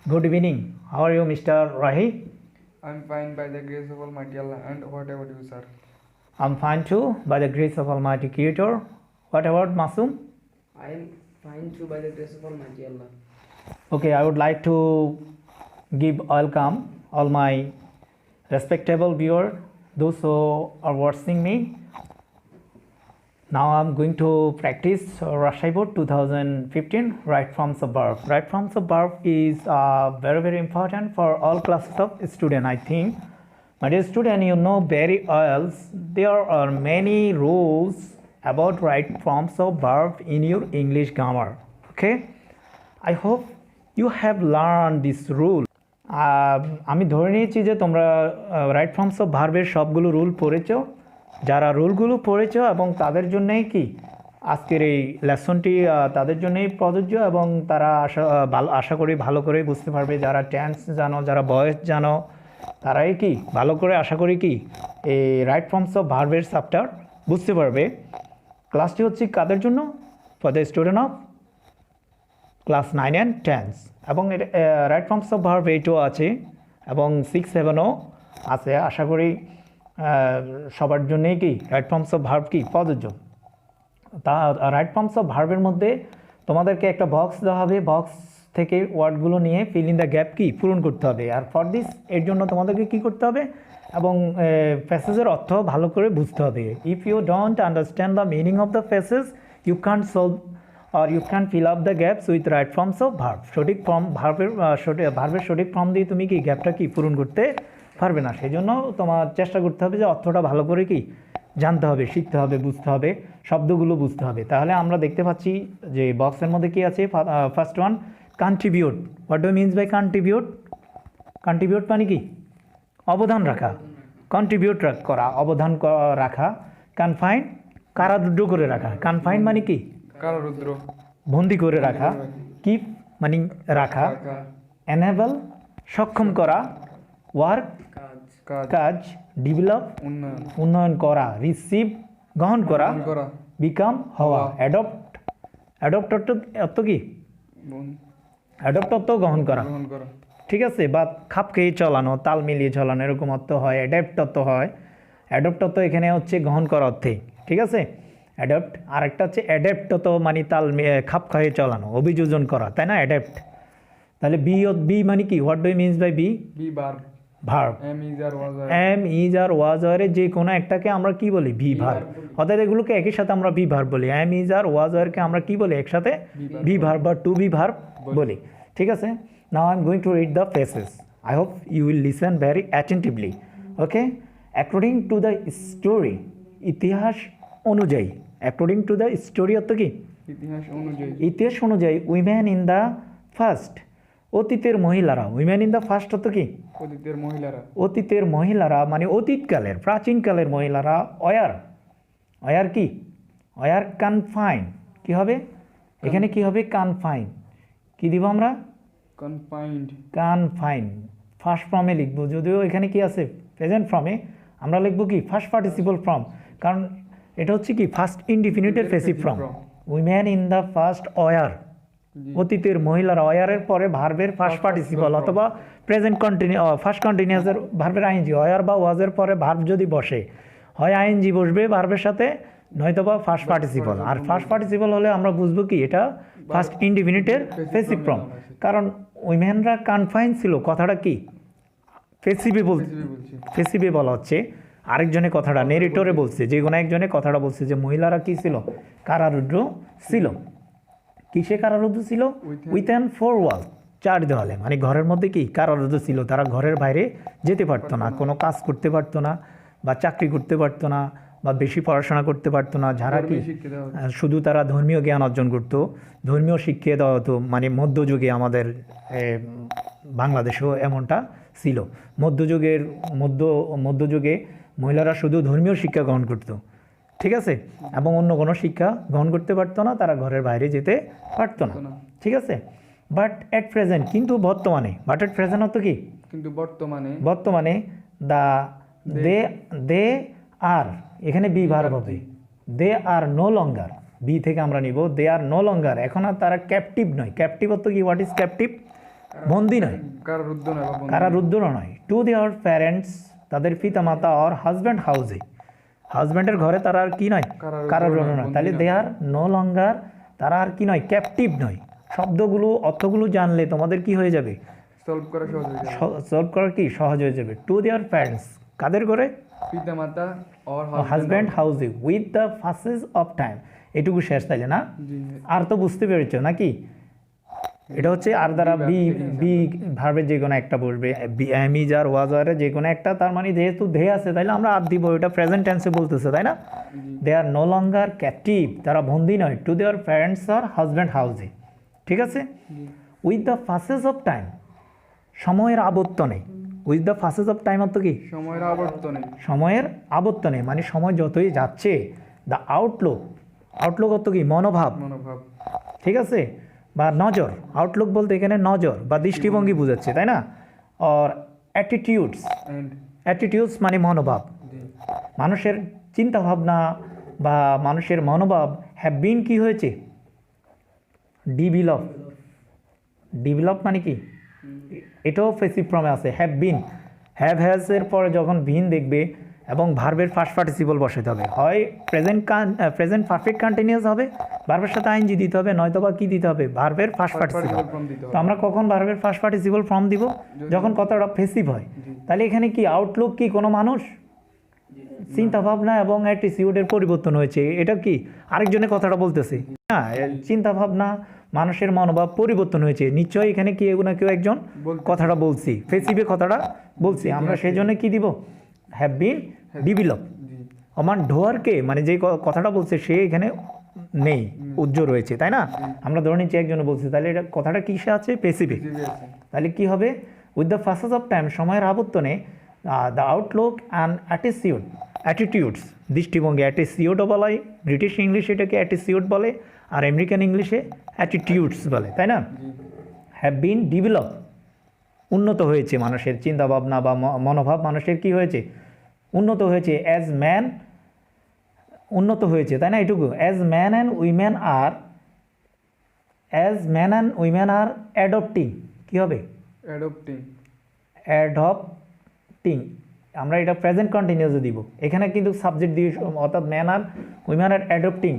Good evening. How are you, Mr. Rahi? I'm fine by the grace of Almighty Allah. And what about you, sir? I'm fine too, by the grace of Almighty Creator. What about Masum? I am fine too by the grace of Almighty Allah. Okay, I would like to give welcome all my respectable viewers, those who are watching me. Now I'm going to practice Rashai Board 2015 right from the verb. Right from the verb is very important for all classes of student, I think. My dear student, you know very well there are many rules about right forms of verb in your English grammar. Okay, I hope you have learned this rule. আমি ধরে নিয়েছি যে তোমরা right forms of ভার্বের সবগুলো rule পড়েছো। যারা রুলগুলো পড়েছো এবং তাদের জন্যই কি আজকের এই লেসনটি তাদের জন্যই প্রযোজ্য এবং তারা আশা করি ভালো করে বুঝতে পারবে। যারা টেন্স জানো, যারা ভয়েস জানো, তারাই কি ভালো করে আশা করি কি এই রাইট ফর্মস অফ ভার্বের চ্যাপ্টার বুঝতে পারবে। ক্লাসটি হচ্ছে কাদের জন্য? For the student of class 9 and 10 এবং রাইট ফর্মস অফ ভার্ব 8ও আছে এবং 6, 7ও আছে। আশা করি সবার জন্যই কি রাইট ফর্মস অফ ভার্ব কি প্রযোজ্য। তা রাইট ফর্মস অফ ভার্বের মধ্যে তোমাদেরকে একটা বক্স দেওয়া হবে, বক্স থেকে ওয়ার্ডগুলো নিয়ে ফিল ইন দ্য গ্যাপ কি পূরণ করতে হবে। আর ফর দিস এর জন্য তোমাদেরকে কি করতে হবে এবং প্যাসেজের অর্থ ভালো করে বুঝতে হবে। If you don't understand the meaning of the passage you can't solve or you can fill up the gaps with right forms of verb. সঠিক ফর্ম ভার্বের সঠিক ফর্ম দিয়ে তুমি কি গ্যাপটা কি পূরণ করতে পারবে না। সেই জন্য তোমার চেষ্টা করতে হবে যে অর্থটা ভালো করে কি জানতে হবে, শিখতে হবে, বুঝতে হবে, শব্দগুলো বুঝতে হবে। তাহলে আমরা দেখতে পাচ্ছি যে বক্সের মধ্যে কি আছে। First one, contribute. What do means by contribute? Contribute মানে কি? অবদান রাখা। কন্ট্রিবিউট করা, অবদান রাখা। কনফাইন, কারারুদ্ধ করে রাখা। কনফাইন মানে কি? কারারুদ্ধ, বন্দি করে রাখা। কিপ মানে রাখা। এনেবল সক্ষম করা। ওয়ার্ক কাজ। ডেভেলপ উন্নয়ন করা। রিসিভ গ্রহণ করা। বিকাম হওয়া। অ্যাডপ্ট অর্থ কি? অ্যাডপ্ট অর্থ গ্রহণ করা, ঠিক আছে। বা খাপ খেয়ে চলানো, তাল মিলিয়ে চলানো, এরকম অর্থ হয়। অ্যাডাপ্ট অর্থ হয়। অ্যাডপ্ট অর্থ এখানে হচ্ছে গ্রহণ করা অর্থে, ঠিক আছে। অ্যাডাপ্ট। আর একটা হচ্ছে অ্যাডাপ্ট তো মানে খাপ খাইয়ে চালানো, অভিযোজন করা, তাই না? অ্যাডাপ্ট। তাহলে বি মানে কি? What do means by be? Verb. Am is are was এর যে কোনো একটাকে আমরা কি বলি? Be verb. অর্থাৎ এগুলোকে একই সাথে আমরা বি ভার্ব বলি। এম ইজ আর ওয়াজ এরকে আমরা কি বলি? একসাথে বি ভার্ব বা টু বি ভার্ব বলি, ঠিক আছে। Now I am going to read the passage. I hope you will listen very attentively. Okay. According to the story, ইতিহাস অনুযায়ী। অ্যাকর্ডিং টু দ্য স্টোরি অর্থ কি? ইতিহাস অনুযায়ী। উইমেন ইন দ্য ফার্স্ট, অতীতের মহিলারা। উইমেন ইন দ্য ফার্স্ট অর্থ কি? অতীতের মহিলারা মানে অতীতকালের, প্রাচীনকালের মহিলারা। অয়ার কি? Were confine. কি হবে এখানে? কি হবে? কনফাইন। কি দিব আমরা? কনফাইন। ফার্স্ট ফর্মে লিখবো, যদিও এখানে কি আছে? প্রেজেন্ট ফর্মে আমরা লিখবো কি? ফার্স্ট পার্টিসিপল ফর্ম, কারণ এটা হচ্ছে কি ফার্স্ট ইনডিফিনিটের passive form. Women in the first were, অতীতের মহিলারা। অয়ারের পরে ভার্বের ফার্স্ট পার্টিসিপল অথবা প্রেজেন্ট কন্টিনিউ ফার্স্ট কন্টিনিউয়াসের ভার্বের আইএনজি। অয়ার বা ওয়াজের পরে ভার্ব যদি বসে, হয় আইএনজি বসবে ভার্বের সাথে, নয়তো বা ফার্স্ট পার্টিসিপল। আর ফার্স্ট পার্টিসিপল হলে আমরা বুঝবো কি এটা ফার্স্ট ইনডিফিনিটের প্যাসিভ ফর্ম। কারণ উইমেনরা কনফাইন ছিল, কথাটা কি প্যাসিভে বলা হচ্ছে। আরেকজনে কথাটা নেরেটরে বলছে, যে কোনো একজনে কথাটা বলছে যে মহিলারা কি ছিল? কারারুদ্ধ ছিল। কিসে কারারুদ্ধ ছিল? উইথ অ্যান ফোর ওয়াল, চার দেওয়ালে। মানে ঘরের মধ্যে কি কারারুদ্ধ ছিল। তারা ঘরের বাইরে যেতে পারতো না, কোনো কাজ করতে পারতো না, বা চাকরি করতে পারতো না, বা বেশি পড়াশোনা করতে পারতো না। যারা কি শুধু তারা ধর্মীয় জ্ঞান অর্জন করতো, ধর্মীয় শিক্ষা দেওয়া হতো। মানে মধ্যযুগে আমাদের বাংলাদেশেও এমনটা ছিল। মধ্যযুগে মহিলারা শুধু ধর্মীয় শিক্ষা গ্রহণ করত, ঠিক আছে, এবং অন্য কোনো শিক্ষা গ্রহণ করতে পারতো না। তারা ঘরের বাইরে যেতে পারতো না, ঠিক আছে। বাট এট প্রেজেন্ট, কিন্তু বর্তমানে। বাট এট প্রেজেন্ট অর্থ কি? কিন্তু বর্তমানে দে আর, এখানে বি ভার্ব হবে। দে আর নো লঙ্গার, বি থেকে আমরা নিব দে আর নো লঙ্গার। এখন আর তারা ক্যাপটিভ নয়। ক্যাপটিভ অর্থ কি? What is captive? বন্দী নয়, কারারুদ্ধ নয় বা বন্দী। কারারুদ্ধও নয়। টু দেয়ার প্যারেন্টস, তাদের পিতামাতা, অর হাজব্যান্ড হাউসে, হাজব্যান্ডের ঘরে তারা আর কি নয়, কারারুদ্ধ নয়। তাহলে দে আর নো লঙ্গার, তারা আর কি নয়, ক্যাপটিভ নয়। শব্দগুলো অর্থগুলো জানলে তোমাদের কি হয়ে যাবে, সলভ করা সহজ হয়ে যাবে। সলভ করা কি সহজ হয়ে যাবে। টু দেয়ার প্যারেন্টস, কাদের ঘরে, পিতামাতা অর হাজব্যান্ড হাউসে, with the passage of time. এটুকু শেষ তাইলে না, জি আর তো বুঝতে পেরেছো নাকি। এটা হচ্ছে আর দ্বারা বি বি ভার্বের যে কোনো একটা বসবে, এমিজ আর ওয়াজ আর যে কোনো একটা। তার মানে যেহেতু ধে আছে তাইলে আমরা আর দিব, এটা প্রেজেন্ট টেন্সে বলতেছে তাই না। দে আর নো লঙ্গার ক্যাপটিভ, তারা বন্দি নয়, টু দেয়ার প্যারেন্টস আর হাজব্যান্ড হাউসে। ঠিক আছে। With the passage of time, সময়ের আবর্তনে। With the passage of time অর্থ কি, সময়ের আবর্তনে। সময়ের আবর্তনে মানে সময় যতই যাচ্ছে। দ্য আউটলুক, আউটলুক অর্থ কি, মনোভাব। মনোভাব। ঠিক আছে, বা নজর। আউটলুক বলতে এখানে নজর বা দৃষ্টিভঙ্গি বোঝাচ্ছে তাই না। অর অ্যাটিটিউডস, এন্ড অ্যাটিটিউডস মানে মনোভাব। জি মানুষের চিন্তা ভাবনা বা মানুষের মনোভাব হ্যাভ বিন কি হয়েছে, ডিভেলপ। ডেভেলপ মানে কি, এটাও ফেসিভ ফর্মে আছে, হ্যাভ বিন। হ্যাভ হ্যাজ এর পরে যখন বিন দেখবে এবং ভার্বের ফার্স্ট পার্টিসিপল বসাতে হবে, হয় প্রেজেন্ট পারফেক্ট কন্টিনিউয়াস হবে, ভার্বের সাথে আইএনজি দিতে হবে, নয়তো বা কি দিতে হবে, ভার্বের ফার্স্ট পার্টিসিপল। ফর্ম দিতে তো হবে। আমরা কখন ভার্বের ফার্স্ট পার্টিসিপল ফর্ম দিব, যখন কথাটা ফেসিভ হয়। তাহলে এখানে কি আউটলুক কি, কোনো মানুষ, চিন্তা ভাবনা এবং অ্যাটিটিউডের পরিবর্তন হয়েছে। এটা কি আরেকজনের কথাটা বলতেছে না, চিন্তা ভাবনা মানুষের মনোভাব পরিবর্তন হয়েছে, নিশ্চয়ই এখানে কি না কেউ একজন কথাটা বলছি, ফেসিভে কথাটা বলছি আমরা, সেই জন্য কি দিব, হ্যাভ বিন ডেভেলপ। জি আমার ঢোয়ারকে মানে যে কথাটা বলছে সে এখানে নেই, উজ্জ্বল রয়েছে তাই না। আমরা ধরে নিচ্ছি একজন বলছে, তাহলে এটা কথাটা কিসে আছে, পেসিফিক। জিবি আছে। তাহলে কি হবে, with the passage of time, সময়ের আবর্তনে, দ্য আউটলুক অ্যান্ড অ্যাটিটিউডস, দৃষ্টিভঙ্গি। অ্যাটিটিউডও বলা হয়, ব্রিটিশ ইংলিশে এটাকে অ্যাটিটিউড বলে, আর আমেরিকান ইংলিশে অ্যাটিটিউডস বলে তাই না। জি হ্যাভ বিন ডেভেলপ, উন্নত হয়েছে মানুষের চিন্তাভাবনা বা মনোভাব, মানুষের কি হয়েছে, উন্নত হয়েছে। অ্যাজ ম্যান, উন্নত হয়েছে তাই না, এটুকু। As man and women R adopting, কী হবে, অ্যাডপ্টিং। অ্যাডপ্টিং। আমরা এটা প্রেজেন্ট কন্টিনিউসে দিব, এখানে কিন্তু সাবজেক্ট দিয়ে, অর্থাৎ ম্যান আর উইমেন আর অ্যাডপ্টিং।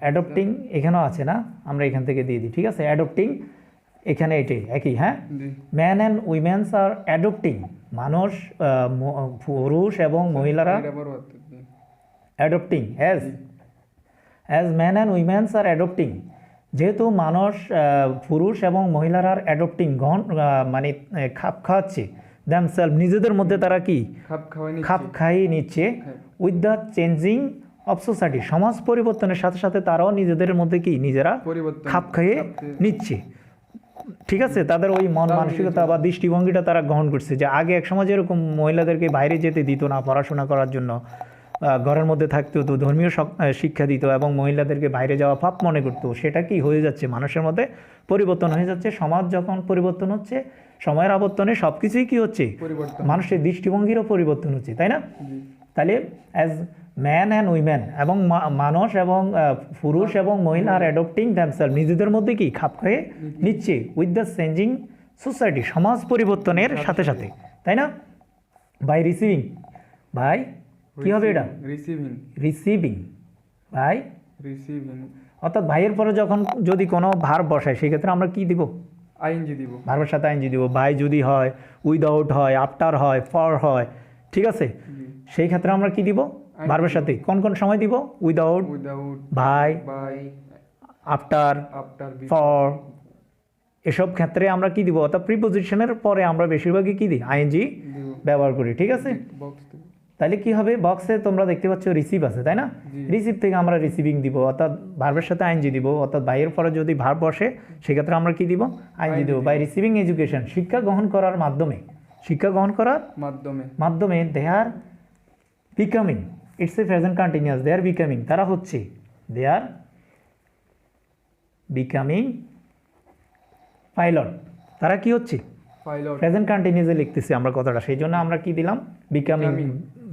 অ্যাডপ্টিং এখানেও আছে না, আমরা এখান থেকে দিয়ে দিই, ঠিক আছে। অ্যাডপ্টিং এখানে এটাই একই, হ্যাঁ। জি man and women's are adopting, মানুষ, পুরুষ এবং মহিলারা এটা বড় হাত। জি adopting. As man and women's are adopting, যেহেতু মানুষ, পুরুষ এবং মহিলারা আর অ্যাডপ্টিং গ্রহণ, মানে খাপ খাওয়াচ্ছে, দ্যামসেলফ, নিজেদের মধ্যে তারা কি খাপ খাইয়ে নিচ্ছে। With the changing of society, সমাজ পরিবর্তনের সাথে সাথে তারাও নিজেদের মধ্যে কি নিজেরা খাপ খাইয়ে নিচ্ছে। ঠিক আছে, তাদের ওই মন মানসিকতা বা দৃষ্টিভঙ্গিটা তারা গ্রহণ করছে, যে আগে এক সময় যেরকম মহিলাদেরকে বাইরে যেতে দিত না পড়াশোনা করার জন্য, ঘরের মধ্যে থাকতে হতো, ধর্মীয় শিক্ষা দিত এবং মহিলাদেরকে বাইরে যাওয়া পাপ মনে করতো, সেটা কি হয়ে যাচ্ছে, মানুষের মধ্যে পরিবর্তন হয়ে যাচ্ছে। সমাজ যখন পরিবর্তন হচ্ছে, সময়ের আবর্তনে সব কিছুই কী হচ্ছে, মানুষের দৃষ্টিভঙ্গিরও পরিবর্তন হচ্ছে তাই না। তাহলে অ্যাজ ম্যান অ্যান্ড উইমেন, এবং মানুষ এবং পুরুষ এবং মহিলা আর অ্যাডপ্টিং দ্যামসেলফ, নিজেদের মধ্যে কি খাপ খাইয়ে নিচ্ছে। উইথ দ্য চেঞ্জিং সোসাইটি, সমাজ পরিবর্তনের সাথে সাথে তাই না। বাই রিসিভিং, ভাই কী হবে এটা, রিসিভিং, ভাই রিসিভিং। অর্থাৎ ভাইয়ের পরে যখন যদি কোনো ভার্ব বসায়, সেক্ষেত্রে আমরা কি দিব, আইএনজি দিব, ভার্বের সাথে আইএনজি দিব। ভাই যদি হয়, উইদাউট হয়, আফটার হয়, ফর হয়, ঠিক আছে, সেই ক্ষেত্রে আমরা কি দিব, ভার্বের সাথে। কোন কোন সময় দিব, উইদাউট, ভাই, আফটার, ফর, এসব ক্ষেত্রে আমরা কি দিব, অর্থাৎ প্রিপোজিশনের পরে আমরা বেশিরভাগই কি দিই, আইএনজি ব্যবহার করি, ঠিক আছে। তাহলে কি হবে, বক্সে তোমরা দেখতে পাচ্ছ রিসিভ আছে তাই না, রিসিভ থেকে আমরা রিসিভিং দিব, অর্থাৎ ভার্বের সাথে আইএনজি দিব, অর্থাৎ ভাইয়ের পরে যদি ভার্ব বসে সেক্ষেত্রে আমরা কি দিব, আইএনজি দিব। বাই রিসিভিং এডুকেশন, শিক্ষা গ্রহণ করার মাধ্যমে, শিক্ষা গ্রহণ করার মাধ্যমে they are becoming, it's a present continuous, they are becoming, তারা হচ্ছে, দে আর বিকামিং পাইলট, তারা কি হচ্ছে, প্রেজেন্ট কন্টিনিউয়াসে লিখতেছি আমরা কথাটা, সেই জন্য আমরা কি দিলাম, বিকামিং।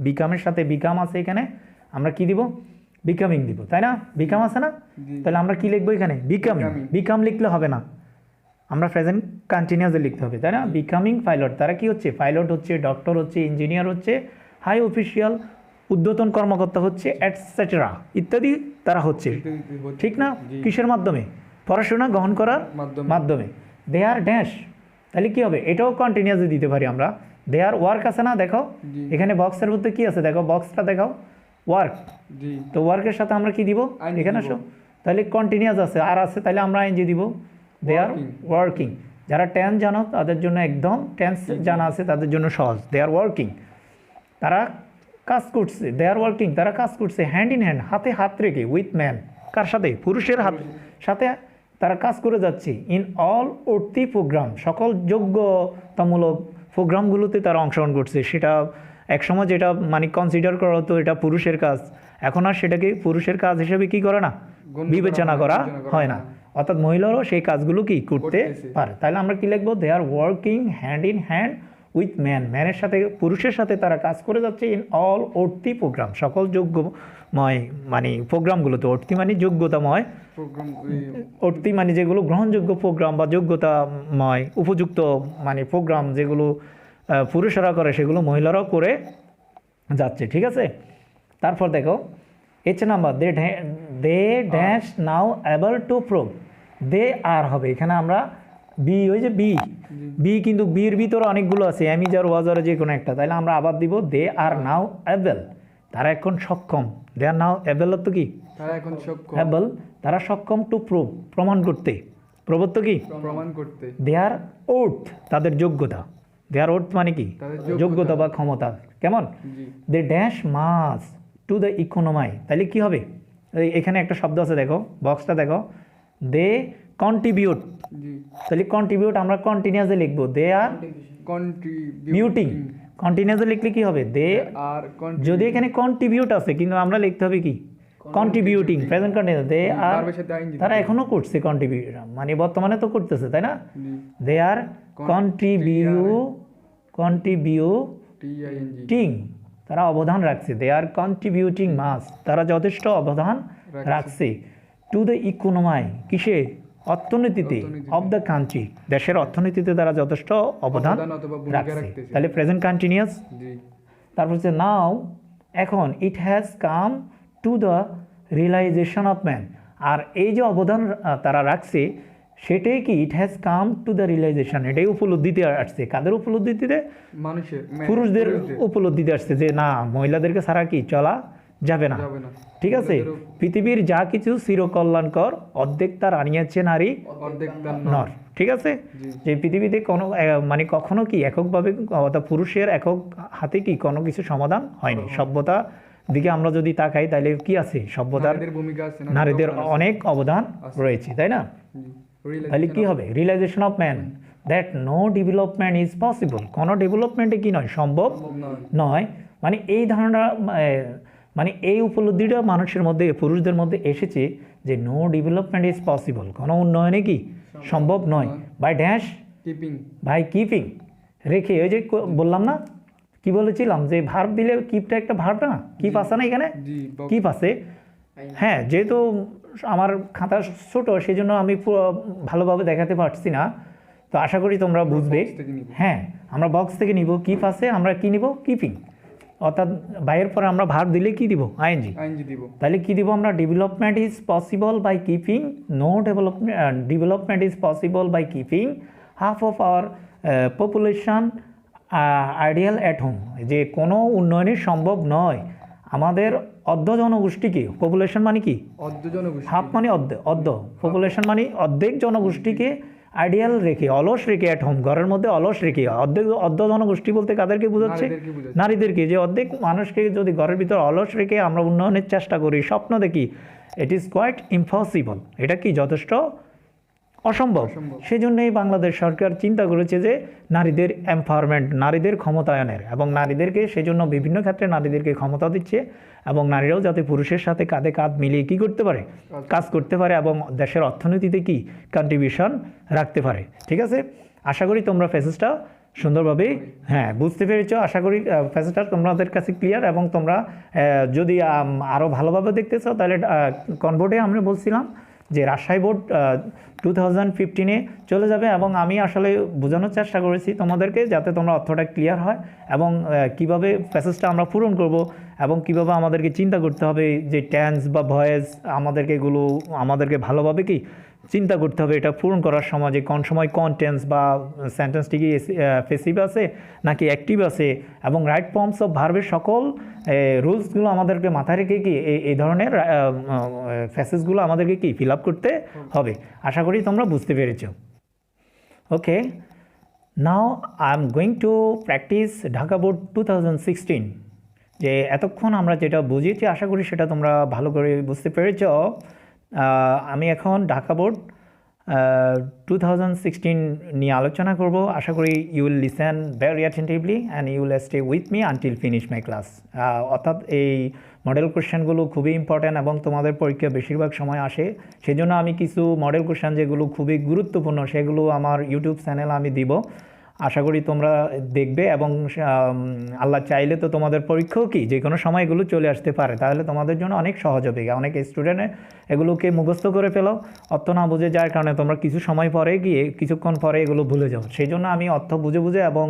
বিকামের সাথে বিকাম আছে এখানে, আমরা কি দিব, বিকামিং দিব তাই না, বিকাম আছে না, তাহলে আমরা কি লিখবো এখানে, বিকামিং। বিকাম লিখলে হবে না, আমরা প্রেজেন্ট কন্টিনিউয়াসলি লিখতে হবে, তাই না? বিকামিং পাইলট, তারা কি হচ্ছে? পাইলট হচ্ছে, ডক্টর হচ্ছে, ইঞ্জিনিয়ার হচ্ছে, হাই অফিসিয়াল ঊর্ধ্বতন কর্মকর্তা হচ্ছে, এটসেট্রা ইত্যাদি তারা হচ্ছে, ঠিক না? কিসের মাধ্যমে? পড়াশোনা গ্রহণ করার মাধ্যমে। দে আর ড্যাশ, তাহলে কি হবে? এটাও কন্টিনিউয়াসলি দিতে পারি আমরা। দে আর ওয়ার্ক আছে না, দেখো এখানে বক্সের মধ্যে কি আছে, দেখো বক্সটা দেখাও, ওয়ার্ক। তো ওয়ার্কের সাথে আমরা কি দিব? এখানে আসো, তাহলে কন্টিনিউয়াস আছে, আর আছে, তাহলে আমরা আইএনজি দিব। দে আর ওয়ার্কিং। যারা টেন্স জানো তাদের জন্য একদম, টেন্স জানা আছে তাদের জন্য সহজ। দে আর ওয়ার্কিং, তারা কাজ করছে। দে আর ওয়ার্কিং, তারা কাজ করছে হ্যান্ড ইন হ্যান্ড, হাতে হাত রেখে, উইথ ম্যান, কার সাথে? পুরুষের হাত সাথে তারা কাজ করে যাচ্ছে। ইন অল উঠতি প্রোগ্রাম, সকল যোগ্যতামূলক প্রোগ্রামগুলোতে তারা অংশগ্রহণ করছে। সেটা একসময় যেটা মানে কনসিডার করা হতো এটা পুরুষের কাজ, এখন আর সেটাকে পুরুষের কাজ হিসেবে কি করে না, বিবেচনা করা হয় না। অর্থাৎ মহিলারাও সেই কাজগুলো কি করতে পারে। তাহলে আমরা কি লিখবো? They are working hand in hand with man, ম্যানের সাথে, পুরুষের সাথে তারা কাজ করে যাচ্ছে। ইন অল উঠতি প্রোগ্রাম, সকল যোগ্যময় মানে প্রোগ্রামগুলোতে। উঠতি মানে যোগ্যতাময়, উঠতি মানে যেগুলো গ্রহণযোগ্য প্রোগ্রাম বা যোগ্যতাময় উপযুক্ত মানে প্রোগ্রাম যেগুলো পুরুষেরা করে সেগুলো মহিলারাও করে যাচ্ছে, ঠিক আছে? তারপর দেখো H number, they dash now able to prove. They are হবে এখানে আমরা বি, ওই যে বি কিন্তু বির ভিতরে অনেকগুলো আছে, এম ইজ আর ওয়াজ আর যে কোনো একটা, তাহলে আমরা আবার দিব দে আর নাও এবল, তারা এখন সক্ষম। দে আর নাও এবল তো কি? তারা এখন সক্ষম। এবল, তারা সক্ষম টু প্রুভ, প্রমাণ করতে। প্রবত্ত কি? প্রমাণ করতে। দে আর ওর্থ, তাদের যোগ্যতা। দে আর ওর্থ মানে কি? যোগ্যতা বা ক্ষমতা। কেমন? They dash much to the economy, তাহলে কি হবে? এখানে একটা শব্দ আছে, দেখো বক্সটা দেখো, দে কন্ট্রিবিউট। তাহলে কন্ট্রিবিউট আমরা কন্টিনিউয়াসলি লিখবো, দে আর কন্ট্রিবিউটিং। কন্টিনিউয়াসলি লিখলে কি হবে? দে আর, যদি এখানে কন্ট্রিবিউট আছে কিন্তু আমরা লিখতে হবে কি? Contributing, present continuous. They are, তারা এখনো করছে কন্ট্রিবিউট, মানে বর্তমানে তো করতেছে, তাই না? দে আর কন্ট্রিবিউটিং, তারা অবদান রাখছে। দে আর কন্ট্রিবিউটিং মাস, তারা যথেষ্ট অবদান রাখছে। টু দ্য ইকোনমি, কিসে? অর্থনীতিতে। অফ দ্য কান্ট্রি, দেশের অর্থনীতিতে তারা যথেষ্ট অবদান রাখছে। তাহলে প্রেজেন্ট কন্টিনিউয়াস। তারপর হচ্ছে নাও, এখন, it has come to the realisation of man, আর এই যে অবদান তারা রাখছে সেটাই কি? It has come to the realisation, এটাই উপলব্ধিতে আসছে। কাদের উপলব্ধিতে? মানুষের, পুরুষদের উপলব্ধিতে আসছে যে না, মহিলাদেরকে ছাড়া কি চলা যাবে না, ঠিক আছে? পৃথিবীর যা কিছু চিরকল্যাণকর অর্ধেক তার আনিয়েছে নারী, অর্ধেক নর, ঠিক আছে? যে পৃথিবীতে কোনো মানে কখনো কি এককভাবে অর্থাৎ পুরুষের একক হাতে কি কোনো কিছু সমাধান হয়নি। সভ্যতা দিকে আমরা যদি তাকাই তাহলে কি আছে? সভ্যতার নারীদের অনেক অবদান রয়েছে, তাই না? তাহলে কি হবে? Realization of man, that no development is possible, কোনো ডেভেলপমেন্টে কি নয়? সম্ভব নয়। মানে এই ধারণা, মানে এই উপলব্ধিটা মানুষের মধ্যে, পুরুষদের মধ্যে এসেছে যে নো ডেভেলপমেন্ট ইজ পসিবল, কোনো উন্নয়নে কি সম্ভব নয়। বাই ড্যাশ, বাই কিপিং, রেখে। ওই যে বললাম না, কি বলেছিলাম যে ভার্ব দিলে, কিপটা একটা ভার্ব না? কিপ আছে না এখানে? কিপ আছে, হ্যাঁ। যেহেতু আমার খাতা ছোট সেই জন্য আমি ভালোভাবে দেখাতে পারছি না, তো আশা করি তোমরা বুঝবে। হ্যাঁ, আমরা বক্স থেকে নিব, কিপ আছে, আমরা কি নিব? কিপিং। অর্থাৎ বাইয়ের পরে আমরা ভার্ব দিলে কি দিব? আইএনজি দিব। তাহলে কি দিব আমরা? Development is possible by keeping, no development is possible by keeping half of our population ideal at home, যে কোনো উন্নয়নই সম্ভব নয় আমাদের অর্ধ জনগোষ্ঠীকে। পপুলেশন মানে কি? হাফ মানে অর্ধ, পপুলেশন মানে অর্ধেক জনগোষ্ঠীকে আইডিয়াল রেখে, অলস রেখে, অ্যাট হোম, ঘরের মধ্যে অলস রেখে। অর্ধ জনগোষ্ঠী বলতে কাদেরকে বোঝাচ্ছে? নারীদেরকে। যে অর্ধেক মানুষকে যদি ঘরের ভিতর অলস রেখে আমরা উন্নয়নের চেষ্টা করি, স্বপ্ন দেখি, ইট ইজ কোয়াইট ইম্পসিবল, এটা কি যথেষ্ট অসম্ভব। সেজন্যই বাংলাদেশ সরকার চিন্তা করেছে যে নারীদের এমপাওয়ারমেন্ট, নারীদের ক্ষমতায়নের, এবং নারীদেরকে সেজন্য বিভিন্ন ক্ষেত্রে নারীদেরকে ক্ষমতা দিচ্ছে, এবং নারীরাও যাতে পুরুষের সাথে কাঁধে কাঁধ মিলিয়ে কী করতে পারে? কাজ করতে পারে, এবং দেশের অর্থনীতিতে কি কন্ট্রিবিউশন রাখতে পারে। ঠিক আছে, আশা করি তোমরা প্যাসেজটা সুন্দরভাবে বুঝতে পেরেছো। আশা করি প্যাসেজটা তোমাদের কাছে ক্লিয়ার, এবং তোমরা যদি আরও ভালোভাবে দেখতে চাও তাহলে কনভোর্টে আমরা বলছিলাম যে রাজশাহী বোর্ড 2015-এ চলে যাবে, এবং আমি আসলে বোঝানোর চেষ্টা করেছি তোমাদেরকে যাতে তোমরা অর্থটা ক্লিয়ার হয়, এবং কিভাবে প্যাসেজটা আমরা পূরণ করব, এবং কিভাবে আমাদেরকে চিন্তা করতে হবে যে টেন্স বা ভয়েস আমাদেরকে ভালোভাবে কি চিন্তা করতে হবে এটা পূরণ করার সময়, যে কোন সময় কোন টেন্স বা সেন্টেন্সটি কি প্যাসিভ আছে নাকি অ্যাক্টিভ আছে, এবং রাইট ফর্মস অফ ভার্বের সকল রুলসগুলো আমাদেরকে মাথায় রেখে কি এই ধরনের প্যাসেজগুলো আমাদেরকে কি ফিল আপ করতে হবে। আশা করি তোমরা বুঝতে পেরেছো। Okay, now I am going to practice Dhaka board 2016। যে এতক্ষণ আমরা যেটা বুঝিয়েছি আশা করি সেটা তোমরা ভালো করে বুঝতে পেরেছ। আমি এখন ঢাকা বোর্ড 2016 নিয়ে আলোচনা করব। আশা করি you will listen very attentively and you will stay with me until finish my class. অর্থাৎ এই মডেল কোশ্চেনগুলো খুবই ইম্পর্ট্যান্ট এবং তোমাদের পরীক্ষা বেশিরভাগ সময় আসে, সেজন্য আমি কিছু মডেল কোশ্চেন যেগুলো খুবই গুরুত্বপূর্ণ সেগুলো আমার ইউটিউব চ্যানেলে আমি দিব। আশা করি তোমরা দেখবে, এবং আল্লাহ চাইলে তো তোমাদের পরীক্ষাও কি যে কোনো সময় এগুলো চলে আসতে পারে, তাহলে তোমাদের জন্য অনেক সহজ হবে। অনেক স্টুডেন্টে এগুলোকে মুখস্থ করে ফেলো, অর্থ না বুঝে যার কারণে তোমরা কিছুক্ষণ পরে এগুলো ভুলে যাও। সেই জন্য আমি অর্থ বুঝে এবং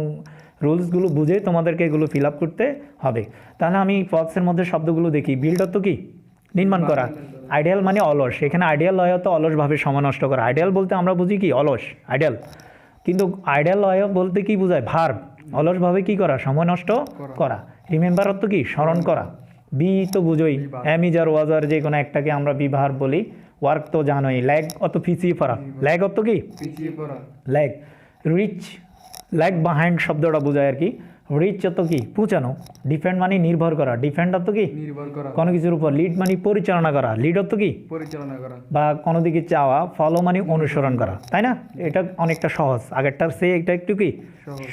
রুলসগুলো বুঝে তোমাদেরকে এগুলো ফিল আপ করতে হবে। তাহলে আমি বক্সের মধ্যে শব্দগুলো দেখি। বিল্ড অর্থ কি? নির্মাণ করা। আইডিয়াল মানে অলস, এখানে আইডিয়াল লয় তো অলসভাবে সময় নষ্ট করা। আইডিয়াল বলতে আমরা বুঝি কি অলস, আইডিয়াল। কিন্তু আইডিয়াল লয় বলতে কি বোঝায়? ভার্ব। অলসভাবে কি করা? সময় নষ্ট করা। রিমেম্বার অর্থ কি? স্মরণ করা। বি তো বুঝোই, অ্যামিজার ওয়াজার যে কোনো একটাকে আমরা বি ভার্ব বলি। ওয়ার্ক তো জানোই। ল্যাগ অত পিছিয়ে পড়া। ল্যাগ অর্থ কি? ল্যাগ। রিচ, ল্যাগ বাহাইন্ড শব্দটা বোঝায় আর কি। রিচ অর্থ কি? পৌঁছানো। ডিপেন্ড মানে নির্ভর করা। ডিপেন্ড অর্থ কি? নির্ভর করা কোনো কিছুর উপর। লিড মানে পরিচালনা করা। লিড অর্থ কি? পরিচালনা করা বা কোনো দিকে চাওয়া। ফলো মানে অনুসরণ করা, তাই না? এটা অনেকটা সহজ, আগেরটার সে এটা একটু কি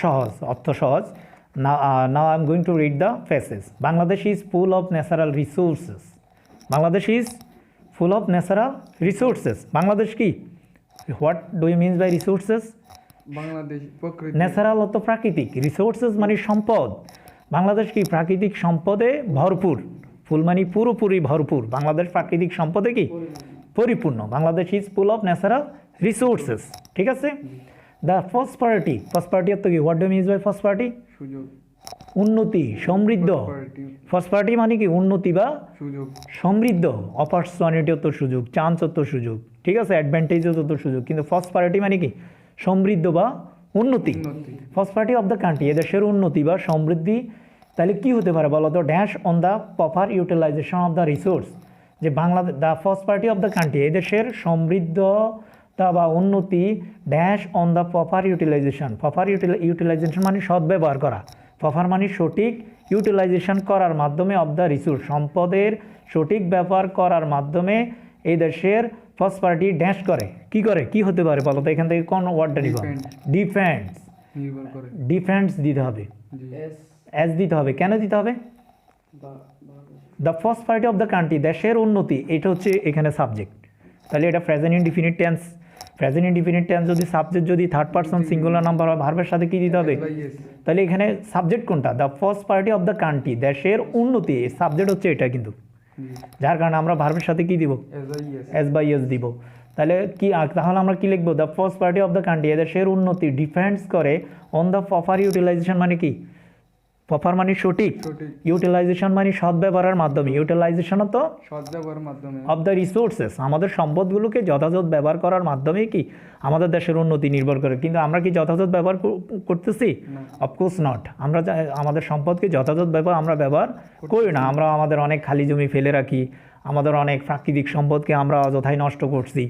সহজ, অর্থ সহজ। Now I am going to read the passage. Bangladesh is full of natural resources. Bangladesh is full of natural resources. Bangladesh কি? What do you means by resources? Bangladesh প্রকৃতি। ন্যাচারাল অর্থ প্রাকৃতিক, রিসোর্সেস মানে সম্পদ। বাংলাদেশ কি? প্রাকৃতিক সম্পদে ভরপুর। ফুল মানে পুরোপুরি ভরপুর। বাংলাদেশ প্রাকৃতিক সম্পদে কি? পরিপূর্ণ। Bangladesh is full of natural resources. ঠিক আছে। The prosperity. প্রসপারিটি অর্থ কি? What do means by prosperity? সুযোগ, উন্নতি, সমৃদ্ধ। প্রসপারিটি মানে কি? উন্নতি বা সুযোগ, সমৃদ্ধ। অপরচুনিটি অর্থ সুযোগ, চান্স অর্থ সুযোগ। ঠিক আছে। অ্যাডভান্টেজ অর্থ সুযোগ। কিন্তু প্রসপারিটি মানে কি? সমৃদ্ধ বা উন্নতি। প্রসপারিটি অফ দ্য কান্ট্রি, এদেশের উন্নতি বা সমৃদ্ধি। তাহলে কি হতে পারে বলো তো? Dash on the proper utilisation of the resource. যে Bangladesh, the prosperity of the country, এদেশের সমৃদ্ধতা বা উন্নতি dash on the proper utilisation. Proper utilisation মানে সদ্ব্যবহার করা। প্রপার মানে সঠিক, ইউটিলাইজেশন করার মাধ্যমে অফ দ্য রিসোর্স, সম্পদের সঠিক ব্যবহার করার মাধ্যমে এই দেশের প্রসপারিটি ড্যাশ করে। কি করে? কি হতে পারে বলো তো? এখান থেকে কোন ওয়ার্ডটা নিব? ডিফেন্স। ডিফেন্স দিতে হবে, এস দিতে হবে। কেন দিতে হবে? The prosperity of the country, দেশের উন্নতি, এটা হচ্ছে এখানে সাবজেক্ট। তাহলে এটা present indefinite tense. Present indefinite tense যদি সাবজেক্ট যদি থার্ড পারসন সিঙ্গুলার নাম্বার হয়, ভার্বের সাথে কি দিতে হবে? তাহলে এখানে সাবজেক্ট কোনটা? The prosperity of the country, দেশের উন্নতি। সাবজেক্ট হচ্ছে এটা কিন্তু, যার কারণে আমরা ভার্বের সাথে কি দিব? এস বাই এস দিব। তাহলে কি? তাহলে আমরা কি লিখবো? The prosperity of the country, এদেশের উন্নতি ডিপেন্ডস করে অন দ্য প্রপার ইউটিলাইজেশন মানে কি? প্রপার মানে সঠিক, ইউটিলাইজেশন মানে সদ্ব্যবহারের মাধ্যমে। ইউটিলাইজেশন তো সদ্ব্যবহারের মাধ্যমে অফ দ্য রিসোর্সেস, আমাদের সম্পদগুলোকে যথাযথ ব্যবহার করার মাধ্যমে কি আমাদের দেশের উন্নতি নির্ভর করে। কিন্তু আমরা কি যথাযথ ব্যবহার করতেছি? Of course not. আমরা আমাদের সম্পদকে যথাযথ আমরা ব্যবহার করি না। আমরা আমাদের অনেক খালি জমি ফেলে রাখি, আমাদের অনেক প্রাকৃতিক সম্পদকে আমরা অযথাই নষ্ট করছি।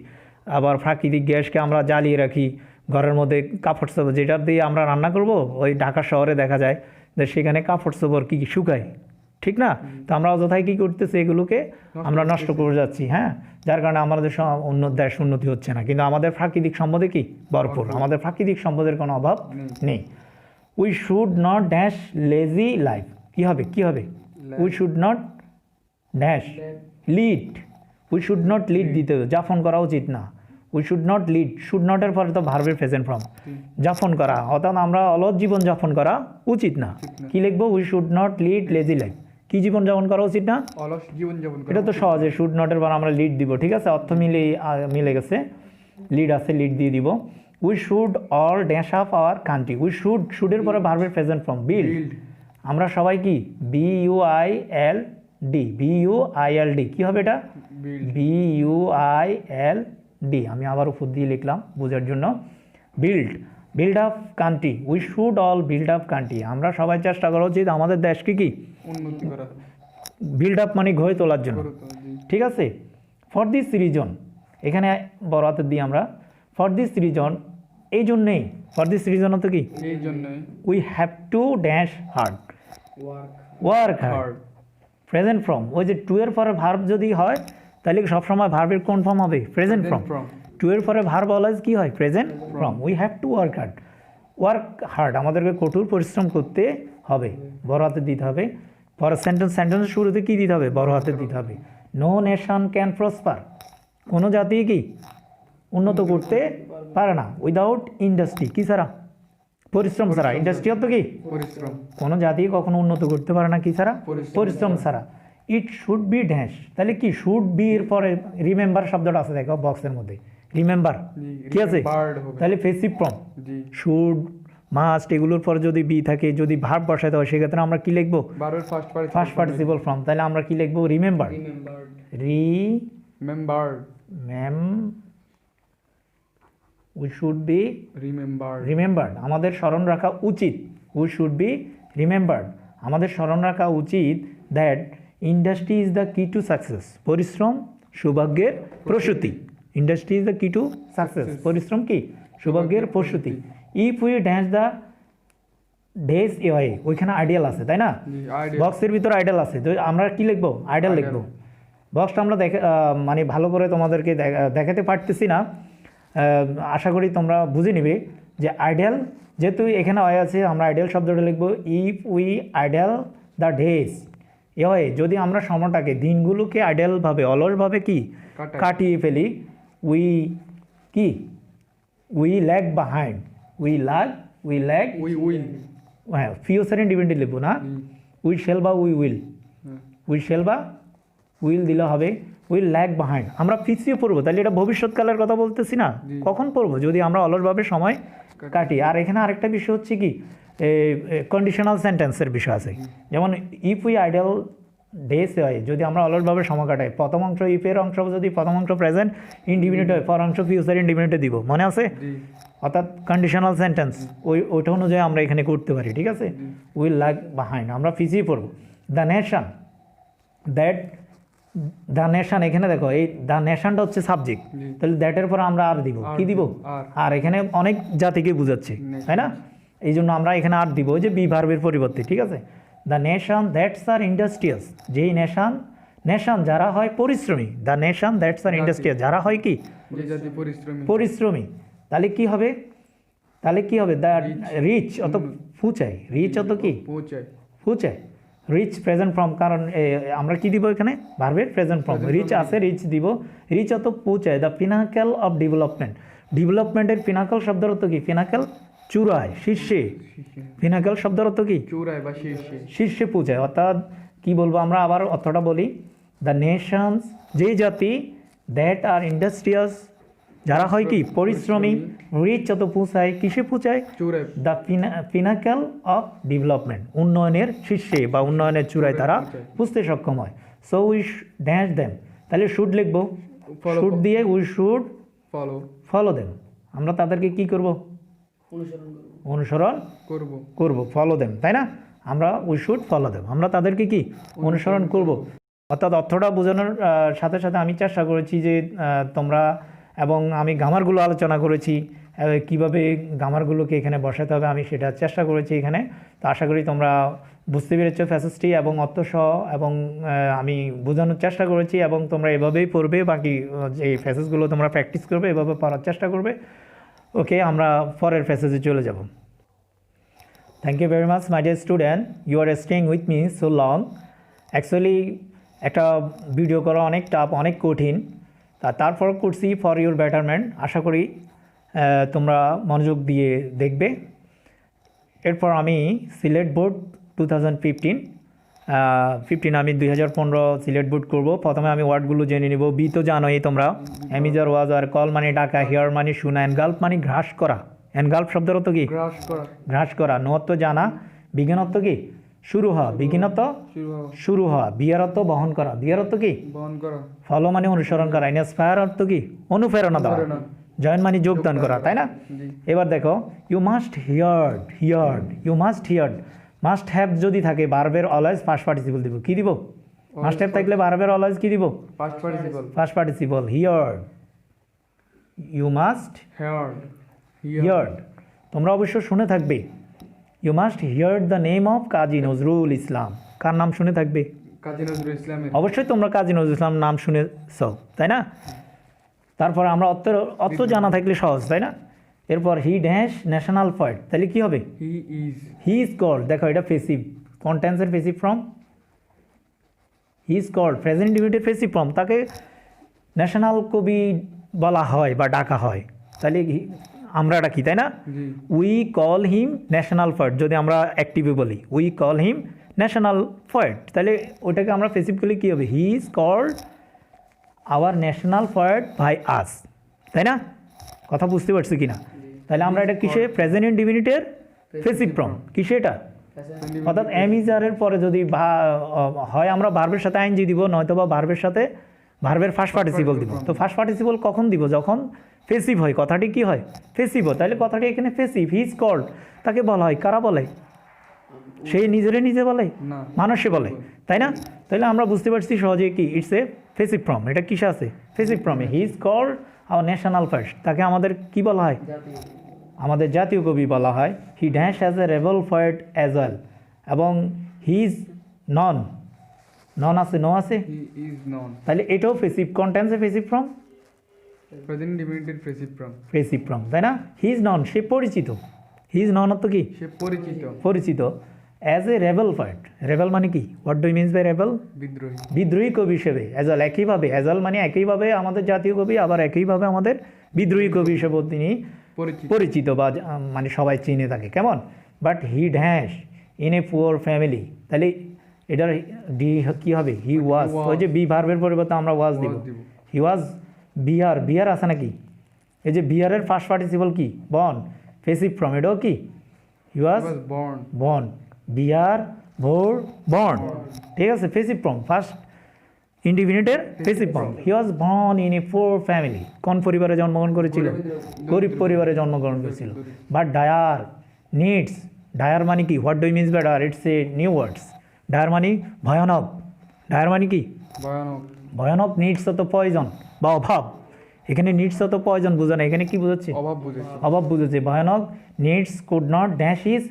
আবার প্রাকৃতিক গ্যাসকে আমরা জ্বালিয়ে রাখি ঘরের মধ্যে। কাপড় চোপড় যেটা দিয়ে আমরা রান্না করব, ওই ঢাকা শহরে দেখা যায় যে সেখানে কাপড় চোপড় কি শুকায়, ঠিক না? তো আমরা অযথাই কী করতেছি? এগুলোকে আমরা নষ্ট করে যাচ্ছি। হ্যাঁ, যার কারণে আমাদের দেশ উন্নতি হচ্ছে না। কিন্তু আমাদের প্রাকৃতিক সম্পদে কি ভরপুর, আমাদের প্রাকৃতিক সম্পদের কোনো অভাব নেই। We should not dash lazy life. কী হবে? কী হবে? We should not dash lead. We should not lead দিতে হবে, যাপন করা উচিত না। We should not lead, should নটের পরে তো ভার্বের প্রেজেন্ট ফর্ম, যাপন করা। অর্থাৎ আমরা অলস জীবন যাপন করা উচিত না। কি লিখবো? We should not lead lazy life. কি জীবনযাপন করা উচিত না? অলস জীবনযাপন করা এটা তো উচিত। সহজে শুড নটের পর আমরা লিড দিব, ঠিক আছে, অর্থ মিলে গেছে, লিড আছে, লিড দিয়ে দিব। We should all dash up our country. We শুডের পরে ভার্বের প্রেজেন্ট ফর্ম বিল্ড। Build, আমরা সবাই কি BUILD কি হবে এটা? build, BUILD। আমি আবার উপর দিয়ে লিখলাম বোঝার জন্য। Build up country. We should all build up country. আমরা সবাই চেষ্টা করা উচিত আমাদের দেশকে কি উন্নতি করা, বিল্ড আপ মানে গড়ে তোলার জন্য, করতে হবে, জি। ঠিক আছে। ফর দিস রিজন, এখানে বড় হাতের দিই আমরা, ফর দিস রিজন, এই জন্যেই, ফর দিস রিজন তো কি, এই জন্যই we have to dash hard, work work hard. Hard, present form, ওই যে টু এর পরে ভার্ব যদি হয় তাহলে সবসময় ভার্বের কোন ফর্ম হবে? Present form. from, টু এর পরে ভার্ব অলওয়েজ কি হয়? Present form. We have to work hard. Work hard, আমাদেরকে কঠোর পরিশ্রম করতে হবে, বড় হাতে দিতে হবে। পরে সেন্টেন্সের শুরুতে কি দিতে হবে? বড় হাতে দিতে হবে। নো নেশন ক্যান প্রসপার, কোনো জাতি কি উন্নত করতে পারে না উইদাউট ইন্ডাস্ট্রি, কি ছাড়া? পরিশ্রম ছাড়া। ইন্ডাস্ট্রি অর্থ কি? পরিশ্রম, কোনো জাতি কখনো উন্নত করতে পারে না কি ছাড়া? পরিশ্রম পরিশ্রম ছাড়া। ইট শুড বি ড্যাশ, তাহলে কি শুড বি এর পরে রিমেম্বার শব্দটা আছে দেখো বক্সের মধ্যে, রিমেম্বার জি, কি আছে? remembered হবে, তাহলে ফেসিভ ফর্ম, জি। শুড, মাস্ট, এগুলোর পর যদি বি থাকে, যদি ভার্ব বসাতে হয় সেক্ষেত্রে আমরা কি লিখবো? বারবার ফার্স্ট পার্টিসিপল ফর্ম। তাহলে আমরা কি লিখবো? Remember, remembered remembered, we should be remembered, remembered, আমাদের স্মরণ রাখা উচিত। উই শুড বি রিমেম্বার্ড, আমাদের স্মরণ রাখা উচিত দ্যাট ইন্ডাস্ট্রি ইজ দ্য কি টু সাকসেস, পরিশ্রম সৌভাগ্যের প্রসূতি। ইন্ডাস্ট্রি ইজ দ্য কি টু সাকসেস, পরিশ্রম কি সৌভাগ্যের প্রসূতি। If we dance the days away, ওইখানে আইডিয়াল আছে তাই না? জি, idea, বক্সের ভিতরে আইডাল আছে, তো আমরা কি লিখবো? Ideal Idle। লিখবো। বক্সটা আমরা মানে ভালো করে তোমাদেরকে দেখাতে পারতেছি না, আশা করি তোমরা বুঝে নিবে যে আইডাল, যেহেতু এখানে অয় আছে আমরা আইডাল শব্দটা লিখবো। If we ideal the days away, যদি আমরা সময়টাকে, দিনগুলোকে আইডালভাবে, অলসভাবে কি কাটাই। কাটিয়ে ফেলি, উই কি we lag behind, we lag, we will, হ্যাঁ ফিউচার ইন্ডিপেন্ডেন্ট লিখবো না, জি, উই শেল বা উই উইল, হ্যাঁ, উই শেল বা উইল দিলে হবে। উইল ল্যাগ বিহাইন্ড, আমরা পিছিয়ে পড়বো, তাহলে এটা ভবিষ্যৎকালের কথা বলতেছি না, জি। কখন পড়বো? যদি আমরা অলসভাবে সময় কাটি। আর এখানে আরেকটা বিষয় হচ্ছে কি, কন্ডিশনাল সেন্টেন্সের বিষয় আছে, যেমন ইফ উই আইডাল ডেস হয়, যদি আমরা অলসভাবে সময় কাটাই, প্রথম অংশ ইফের অংশ যদি প্রথম অংশ প্রেজেন্ট ইন্ডিপেন্ডেন্ট হয়, পর অংশ ফিউচার ইন্ডিপেন্ডেন্টে দিব, মনে আছে? জি, অর্থাৎ কন্ডিশনাল সেন্টেন্স ওইটা অনুযায়ী আমরা এখানে করতে পারি, ঠিক আছে। উইল ল্যাগ বিহাইন্ড, আমরা পিছিয়ে পড়বো। দ্য নেশন, দ্য নেশন, এখানে দেখো এই দ্য নেশনটা হচ্ছে সাবজেক্ট, জি। তাহলে দ্যাটের পর আমরা আর দিব, আর কি দিব? দিব, আর। আর এখানে অনেক জাতিকে বুঝাচ্ছে, তাই না? এই জন্য আমরা এখানে আর দিব, ওই যে বি ভার্বের পরিবর্তে, ঠিক আছে। The nation that's R industrious, যেই নেশন যারা হয় পরিশ্রমী, the nation that's R industrious, যারা হয় কি যে জাতি পরিশ্রমী, পরিশ্রমী, তাহলে কি হবে? দ্য রিচ অত ফুচায়, রিচ অত কি পৌঁছায়, ফুচায়, রিচ প্রেজেন্ট ফর্ম, কারণ আমরা কি দিব এখানে? ভার্বের present form, Present reach form আছে, রিচ দিব। রিচ অত পৌঁছায়, দ্য পিনাকেল অফ ডেভেলপমেন্ট, ডেভেলপমেন্টের পিনাকেল শব্দের অর্থ কি? পিনাকেল চূড়ায়, শীর্ষে, পিনাকেল শব্দের অর্থ কি? চূড়ায় বা শীর্ষে, শীর্ষে পৌঁছায়। অর্থাৎ কি বলবো আমরা, আবার অর্থটা বলি, দ্য নেশনস, যেই জাতি, দ্যাট আর ইন্ডাস্ট্রিয়াস, যারা হয় কি পরিশ্রমী, রিচ অত পৌঁছায়, কিসে পৌঁছায়? চূড়ায়, দ্য পিনাকেল অফ ডেভেলপমেন্ট, উন্নয়নের শীর্ষে বা উন্নয়নের চূড়ায় তারা বুঝতে সক্ষম হয়। সো উই ড্যাশ দেম, তাহলে শুড লিখবো, Follow, শুড দিয়ে we should follow, follow them, আমরা তাদেরকে কি করব? অনুসরণ করব, অনুসরণ করব, করব, ফলো দেম, তাই না? আমরা উই শুড ফলো দেম, আমরা তাদেরকে কি অনুসরণ করব। অর্থাৎ অর্থটা বোঝানোর সাথে সাথে আমি চেষ্টা করেছি যে তোমরা, এবং আমি গ্রামারগুলো আলোচনা করেছি, কিভাবে গ্রামারগুলোকে এখানে বসাতে হবে আমি সেটা চেষ্টা করেছি এখানে। তো আশা করি তোমরা বুঝতে পেরেছো ফ্যাসেসটি এবং অর্থসহ, এবং আমি বোঝানোর চেষ্টা করেছি, এবং তোমরা এভাবেই পড়বে, বাকি যে ফ্যাসেসগুলো তোমরা প্র্যাকটিস করবে, এভাবে পড়ার চেষ্টা করবে। ওকে, আমরা পরের ফ্যাসেজে চলে যাব। Thank you very much my dear student, you are staying with me so long. Actually একটা ভিডিও করা অনেক টাফ, অনেক কঠিন, তারপর করছি ফর ইউর বেটারমেন্ট। আশা করি তোমরা মনোযোগ দিয়ে দেখবে। এরপর আমি সিলেট বোর্ড 2015 15 আমি 2015 সিলেক্ট বুট করব। প্রথমে আমি ওয়ার্ডগুলো জেনে নিব। বি তো জানোই তোমরা, অ্যামিজার ওয়াজ আর কল মানে ডাকা, হিয়ার মানে শোনা, এনগাল্ফ মানে ঘ্রাস করা। এনগাল্ফ শব্দের অর্থ কি? গ্রাস করা, ঘ্রাস করা। নো অর্থ জানা, বিজ্ঞান অর্থ কি? শুরু হওয়া, বিজ্ঞান অর্থ শুরু হওয়া, শুরু হওয়া, বিয়ার অর্থ বহন করা, বিয়ার অর্থ কি? বহন করা, ফলো মানে অনুসরণ করা, ইন্সপায়ার অর্থ কি? অনুপ্রেরণা দেওয়া, অনুপ্রেরণা। জয়েন মানে যোগদান করা, তাই না? জি, এবার দেখো, you must heard, heard, you must heard. Must have যদি থাকে ভার্বের অলওয়েজ ফার্স্ট পার্টিসিপল দিব। কি দিব? মাস্ট হ্যাভ থাকলে ভার্বের অলওয়েজ কি দিব? Past participle, first participle, heard, you must heard, heard. তোমরা অবশ্য শুনে থাকবে, you must heard the name of Kazi Nazrul Islam. কার নাম শুনে থাকবে? কাজী নজরুল ইসলামের, অবশ্যই তোমরা কাজী নজরুল ইসলাম নাম শুনেছ, তাই না? তারপর আমরা অর্থ জানা থাকলে সহজ, তাই না? এরপর হি ড্যাশ ন্যাশনাল পয়েট, তাহলে কি হবে? He is, he is called, দেখো এটা ফেসিভ, কোন টেন্সের passive form? He is called, present ইন্ডিফিনিটের ফেসিভ ফর্ম। তাকে ন্যাশনাল কবি বলা হয় বা ডাকা হয়, তাহলে আমরা ডাকি, তাই না? জি, we call him national poet, যদি আমরা অ্যাক্টিভে বলি we call him national poet, তাহলে ওটাকে আমরা ফেসিভ করলে কী হবে? He is called our national poet by us, তাই না? কথা বুঝতে পারছি কি না? তাহলে আমরা এটা কিসে? প্রেজেন্ট ইনডিফিনিটের ফেসিভ ফর্ম। কিসে এটা? অর্থাৎ অ্যামিজারের পরে যদি হয় আমরা ভার্বের সাথে আইএনজি দিব, নয়তো বা ভার্বের সাথে ভার্বের ফার্স্ট পার্টিসিপল দিব। তো ফার্স্ট পার্টিসিপল কখন দিব? যখন ফেসিভ হয়। কথাটি কি হয়? ফেসিভ হয়। তাহলে কথাটি এখানে ফেসিভ। হি ইজ কল্ড, তাকে বলা হয়, কারা বলে? সেই নিজে বলে, না, মানুষে বলে, তাই না? তাহলে আমরা বুঝতে পারছি সহজে কি ইটস এ ফেসিভ ফর্ম। এটা কিসে আছে? ফেসিভ ফর্মে। He is called our national first, তাকে আমাদের কি বলা হয়? জাতীয় আমাদের জাতীয় কবি বলা হয়। He dash as a rebel poet as well, এবং হি ইজ নন, নন আছে, নো আছে, হি ইজ নন, তাহলে এটাও ফেসিভ। কন্টেন্টসে ফেসিভ ফর্ম, প্রেজেন্ট ইনডিফিনিটের ফেসিভ ফর্ম, ফেসিভ ফর্ম, তাই না? হি ইজ নন, সে পরিচিত। হি ইজ নন অর্থ কি? সে পরিচিত, পরিচিত। As a rebel poet, rebel মানে কি? What do means by rebel? বিদ্রোহী, বিদ্রোহী কবি হিসেবে। অ্যাজল একইভাবে, অ্যাজল মানে একইভাবে আমাদের জাতীয় কবি, আবার একইভাবে আমাদের বিদ্রোহী কবি হিসেবেও তিনি পরিচিত, পরিচিত বা মানে সবাই চিনে থাকে। কেমন? But he dash in a poor family, তাহলে এটার ডি কী হবে? হি ওয়াজ। ওই যে বি ভার্বের পরিবর্তে আমরা ওয়াজ দিব। দিব। হি ওয়াজ বিহার, বিহার আছে নাকি? এই যে বিহারের ফার্স্ট পার্টিসিপল কি? Born, passive form. এটাও কি? He was born, born, bear bore born, ঠিক আছে? ফেসিভ ফর্ম, ফার্স্ট ইন্ডিফিনিটের passive form. He was born in a poor family, কোন পরিবারে জন্মগ্রহণ করেছিল? গরিব পরিবারে জন্মগ্রহণ করেছিল। বাট ডায়ার নিডস, ডায়ার মানে কি? What do means by dire? It's a new words. Dire মানে ভয়ানক, ডায়ার মানে কি? ভয়ানক, ভয়ানক। নিডস তো পয়জন বা অভাব, এখানে নিডস তো পয়জন বোঝা না, এখানে কি বোঝাচ্ছে? অভাব বুঝেছে, অভাব বুঝেছে। ভয়ানক। Needs could not dash is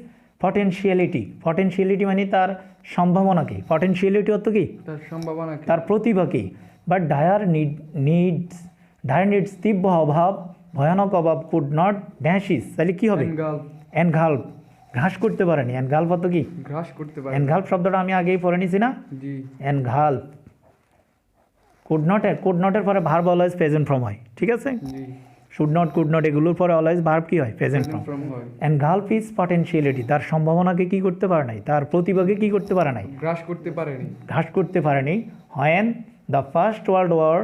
potentiality, potentiality মানে তার সম্ভাবনাকে, পটেনশিয়ালিটি অর্থ কি? তার সম্ভাবনা কি? তার প্রতিভাকে। But dire needs, dire needs তীব্র অভাব, ভয়ানক অভাব, কুড নট ড্যাশ ইজ, তাহলে কি হবে? এনগাল্ফ, এনগাল্ফ, ঘাস করতে পারেনি। এনগাল্ফ অর্থ কি? গ্রাস করতে পারে, এনগাল্ফ শব্দটা আমি আগেই পড়ে নিছি না? জি, এনগাল্ফ। কুড নটের পরে ভার্ব অলওয়েজ প্রেজেন্ট ফর্ম হয়, ঠিক আছে? জি, শুড নট, কুড নট এগুলোর পরে অলওয়েজ ভার্ব কি হয়? Present form. ফ্রম হয়, এনগাল্ফ ইজ পটেনশিয়ালিটি, তার সম্ভাবনাকে কি করতে পারে নাই? তার প্রতিভাকে কি করতে পারে নাই? গ্রাস করতে পারেনি, ঘাস করতে পারেনি। When the first world war,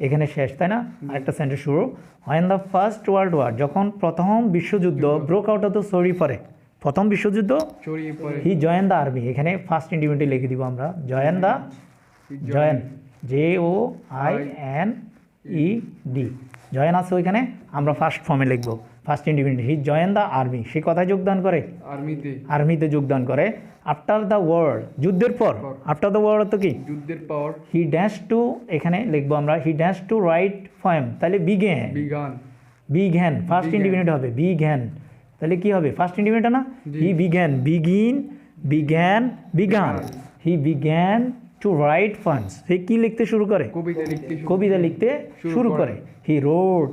এখানে শেষ, তাই না? আরেকটা সেন্টেন্স শুরু। When the first world war, যখন প্রথম বিশ্বযুদ্ধ broke out of the sorry পরে, প্রথম বিশ্বযুদ্ধ, ছড়িয়ে পড়ে, হি জয়েন দ্য আর্মি, এখানে ফার্স্ট ইন্ডিপেন্ডেন্ট লিখে দিব আমরা। Join the, join, JOIN-ED, join আছে ওইখানে, আমরা ফার্স্ট ফর্মে লিখব, first independent. He join the army, সে কথায় যোগদান করে, আর্মিতে, আর্মিতে যোগদান করে। আফটার দ্য ওয়ার, যুদ্ধের পর। আফটার দ্য ওয়ার তো কি? যুদ্ধের পর, হি ড্যাশ টু, এখানে লিখবো আমরা he dash to write poem, তাহলে বিজ্ঞান, বিজ্ঞান, বিজ্ঞান ফার্স্ট Began. ইন্ডিপেন্ডেন্ট হবে, বিজ্ঞান, তাহলে কি হবে? ফার্স্ট ইন্ডিপেন্ডেন্ট না? জি। হি বিজ্ঞান, বিগিন, বিজ্ঞান, বিজ্ঞান, হি বিজ্ঞান টু রাইট পোয়েমস, সে কি লিখতে শুরু করে? কবিতা লিখতে কবিতা লিখতে শুরু শুরু করে। করে। হি রোড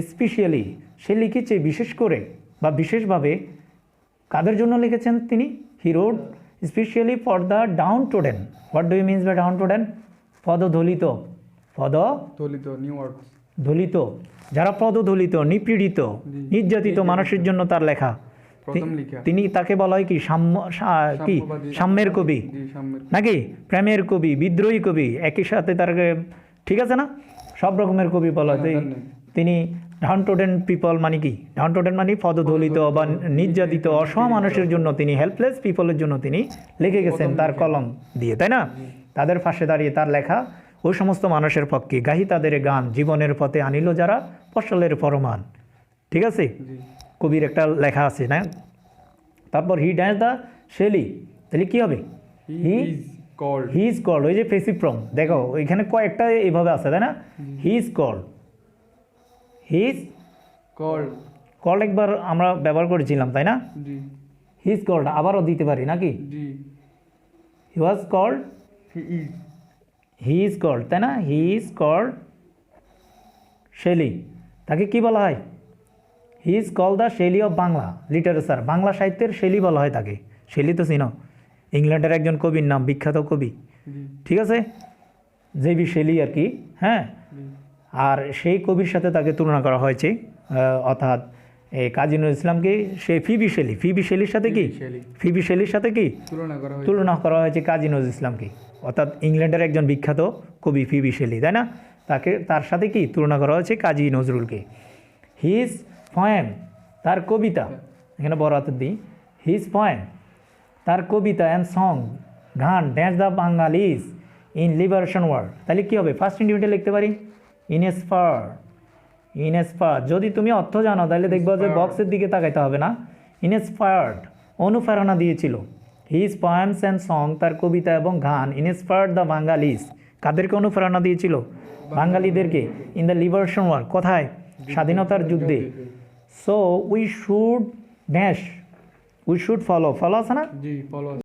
স্পেশালি, সে লিখেছে বিশেষ করে বা বিশেষভাবে। কাদের জন্য লিখেছেন তিনি? He wrote specially for the down trodden. What do you means by down trodden? পদদলিত, দলিত, নিউ ওয়ার্ডস, দলিত, যারা পদদলিত, নিপীড়িত, নির্যাতিত মানুষের জন্য তার লেখা। প্রথম লিখা তিনি তাকে বলা হয় কি কি সাম্যবাদী। সাম্যের কবি জি সাম্যের নাকি প্রেমের কবি, বিদ্রোহী কবি, একই সাথে তাকে ঠিক আছে না, সব রকমের কবি বলা হয়। জানেন না। তিনি ডাউনটোডেন পিপল মানে কি, ডাউনটোডেন মানে পদদলিত বা নির্যাতিত অসহায় মানুষের জন্য তিনি, হেল্পলেস পিপলের জন্য তিনি লিখে গেছেন তার কলম দিয়ে, তাই না? তাদের পাশে দাঁড়িয়ে তার লেখা ওই সমস্ত মানুষের পক্ষে, গাহি তাদের গান, জীবনের পথে আনিল যারা ফসলের পরমান। ঠিক আছে, জি কবির একটা লেখা আছে না। তারপর হি ড্যান্স দ্য শেলি, তাহলে কি হবে? He is called he is called, ওই যে পেসিভ ফর্ম, দেখো ওইখানে কয়েকটা এইভাবে আছে, তাই না? He is called, he is called called একবার আমরা ব্যবহার করেছিলাম, তাই না? জি হি ইজ কল্ড আবারও দিতে পারি নাকি? জি he was called, he is he is called, তাই না? হি ইজ কল্ড শেলি, তাকে কি বলা হয়? He is called the Shelley of Bangla literature, Bangla সাহিত্যের শেলি বলা হয় তাকে। শেলি তো চিনো, ইংল্যান্ডের একজন কবির নাম, বিখ্যাত কবি, জি ঠিক আছে, জেবি শেলি আর কি, হ্যাঁ। জি আর সেই কবির সাথে তাকে তুলনা করা হয়েছে, অর্থাৎ এই কাজী নজরুল ইসলামকে সে ফিবি শেলি, ফিবি শেলির সাথে কি, শেলি ফিবি শেলির সাথে কি তুলনা করা হয়েছে তুলনা করা হয়েছে কাজী নজরুল ইসলামকে, অর্থাৎ ইংল্যান্ডের একজন বিখ্যাত কবি ফিবি শেলি, তাই না? তাকে তার সাথে কি তুলনা করা হয়েছে কাজী নজরুলকে। হিজ পয়েম, তার কবিতা, এখানে বড় হাতের দিই, হিজ পয়েম, তার কবিতা অ্যান্ড সং, গান, dance the বাঙালিজ in liberation world, তাহলে কী হবে? ফার্স্ট ইন্ডিভিজুয়াল লিখতে পারি ইনস্পায়ার, ইনস্পায়ার। যদি তুমি অর্থ জানো তাহলে দেখবো যে বক্সের দিকে তাকাইতে হবে না। ইনস্পায়ার্ড, অনুপ্রেরণা দিয়েছিল। হিজ পয়েমস অ্যান্ড সং, তার কবিতা এবং গান, ইনস্পায়ার্ড দ্য বাঙালিজ, কাদেরকে অনুপ্রেরণা দিয়েছিল? বাঙালিদেরকে। ইন দ্য লিবারেশন ওয়ার্ল্ড, কোথায়? স্বাধীনতার যুদ্ধে। So we should dash, we should follow, follow আছে না? জি ফলো